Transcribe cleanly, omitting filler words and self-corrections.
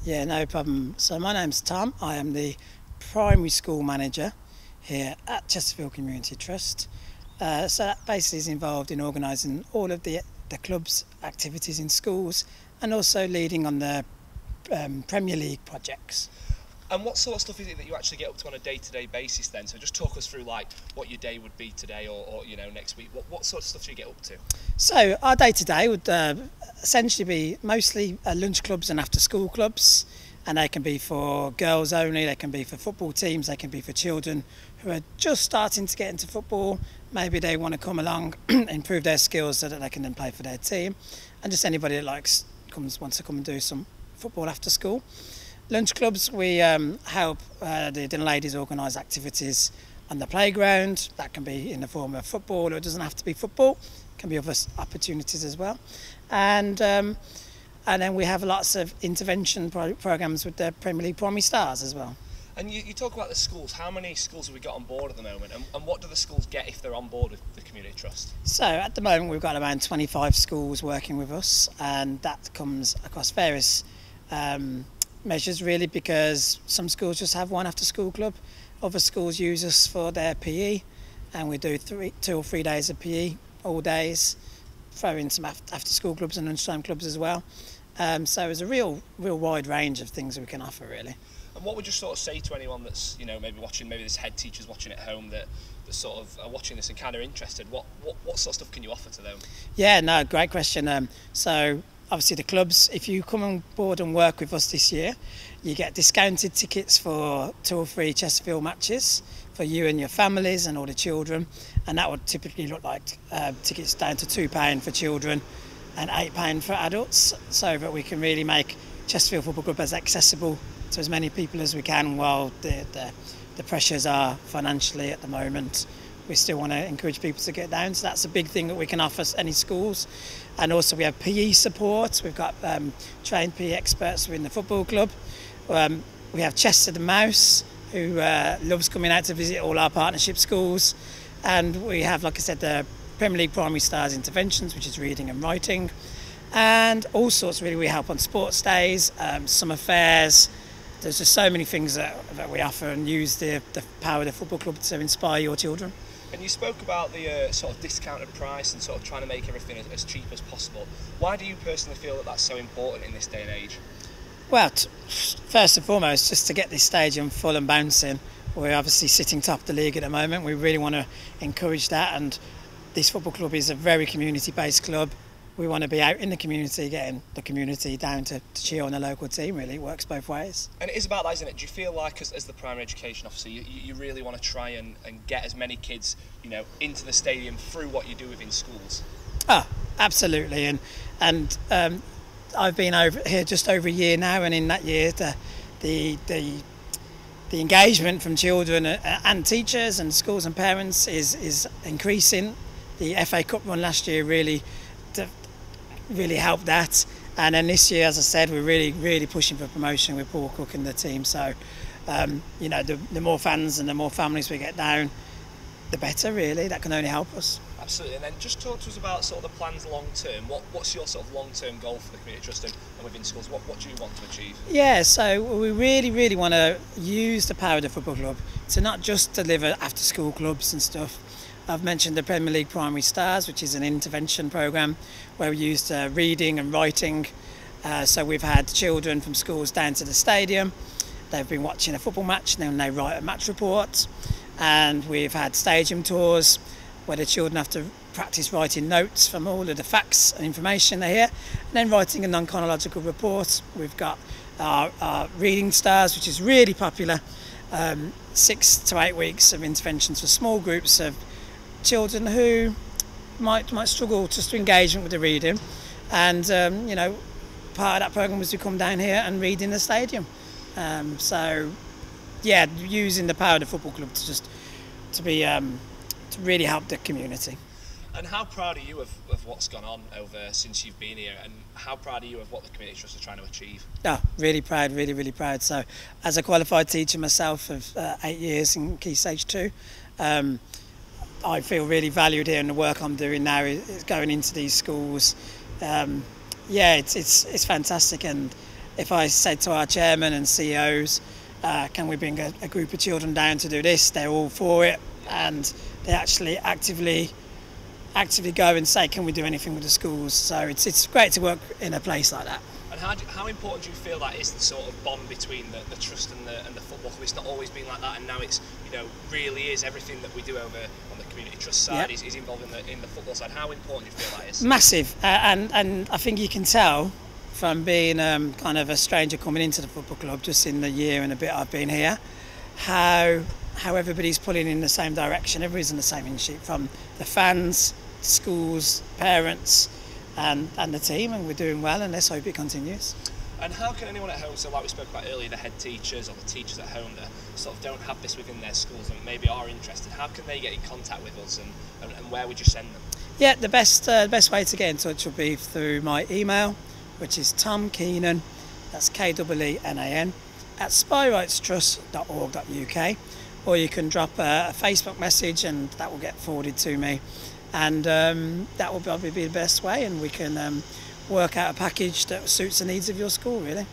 Yeah, no problem. So my name's Tom. I am the primary school manager here at Chesterfield Community Trust. So that basically is involved in organising all of the club's activities in schools and also leading on the Premier League projects. And what sort of stuff is it that you actually get up to on a day-to-day basis then? So just talk us through like what your day would be today or next week. What sort of stuff do you get up to? So our day-to-day would essentially be mostly lunch clubs and after-school clubs, and they can be for girls only, they can be for football teams, they can be for children who are just starting to get into football. Maybe they want to come along, improve their skills so that they can then play for their team, and just anybody that wants to come and do some football after school. Lunch clubs, we help the ladies organise activities on the playground. That can be in the form of football, or it doesn't have to be football. It can be other opportunities as well. And then we have lots of intervention programmes with the Premier League Primary Stars as well. And you talk about the schools. How many schools have we got on board at the moment? And what do the schools get if they're on board with the Community Trust? So at the moment we've got around 25 schools working with us, and that comes across various measures really, because some schools just have one after school club, other schools use us for their PE, and we do 2 or 3 days of PE all days, throw in some after school clubs and lunchtime clubs as well. So there's a real wide range of things that we can offer really. And what would you sort of say to anyone that's maybe watching, maybe there's head teachers watching at home that sort of are watching this and kind of interested? What sort of stuff can you offer to them? Yeah, no, great question. So obviously the clubs, if you come on board and work with us this year, you get discounted tickets for 2 or 3 Chesterfield matches for you and your families and all the children, and that would typically look like tickets down to £2 for children and £8 for adults, so that we can really make Chesterfield Football Club as accessible to as many people as we can while the pressures are financially at the moment. We still want to encourage people to get down, so that's a big thing that we can offer any schools. And also we have PE support. We've got trained PE experts within the football club. We have Chester the Mouse, who loves coming out to visit all our partnership schools. And we have, like I said, the Premier League Primary Stars interventions, which is reading and writing. And all sorts really. We help on sports days, summer fairs. There's just so many things that we offer, and use the power of the football club to inspire your children. And you spoke about the sort of discounted price and sort of trying to make everything as cheap as possible. Why do you personally feel that that's so important in this day and age? Well, first and foremost, just to get this stadium full and bouncing. We're obviously sitting top of the league at the moment. We really want to encourage that, and this football club is a very community-based club. We want to be out in the community, getting the community down to cheer on the local team, really. It works both ways. And it is about that, isn't it? Do you feel like, as the primary education officer, you really want to try and get as many kids, into the stadium through what you do within schools? Oh, absolutely. And I've been over here just over a year now, and in that year, the engagement from children and teachers and schools and parents is increasing. The FA Cup run last year really helped that, and then this year, as I said, we're really pushing for promotion with Paul Cook and the team. So the more fans and the more families we get down, the better really. That can only help us. Absolutely. And then just talk to us about sort of the plans long term. What's your sort of long term goal for the Community Trust and within schools? What do you want to achieve? Yeah, so we really want to use the power of the football club to not just deliver after school clubs and stuff. I've mentioned the Premier League Primary Stars, which is an intervention programme where we used reading and writing. So we've had children from schools down to the stadium. They've been watching a football match, and then they write a match report. And we've had stadium tours where the children have to practice writing notes from all of the facts and information they hear, and then writing a non-chronological report. We've got our Reading Stars, which is really popular. 6 to 8 weeks of interventions for small groups of children who might struggle just to engagement with the reading, and part of that programme was to come down here and read in the stadium. So yeah, using the power of the football club to really help the community. And how proud are you of what's gone on over since you've been here, and how proud are you of what the Community Trust are trying to achieve? Oh, really proud, really proud. So as a qualified teacher myself of 8 years in Key Stage 2, I feel really valued here, and the work I'm doing now is going into these schools. It's fantastic, and if I said to our chairman and CEOs, can we bring a group of children down to do this, they're all for it, and they actually actively go and say, can we do anything with the schools? So it's great to work in a place like that. And how important do you feel that is, the sort of bond between the trust and the football club? It's not always been like that, and now it's, really is everything that we do over on the community trust side is involved in the football side. How important do you feel that is? Massive, and I think you can tell from being kind of a stranger coming into the football club just in the year and a bit I've been here, how everybody's pulling in the same direction. Everybody's in the same sheet, from the fans, schools, parents, and the team, and we're doing well, and let's hope it continues. And how can anyone at home, so like we spoke about earlier, the head teachers or the teachers at home that sort of don't have this within their schools and maybe are interested, how can they get in contact with us, and where would you send them? Yeah, the best way to get in touch will be through my email, which is Tom Keenan, that's K-E-E-N-A-N, at spyrightstrust.org.uk, or you can drop a Facebook message and that will get forwarded to me, and that will probably be the best way, and we can work out a package that suits the needs of your school, really.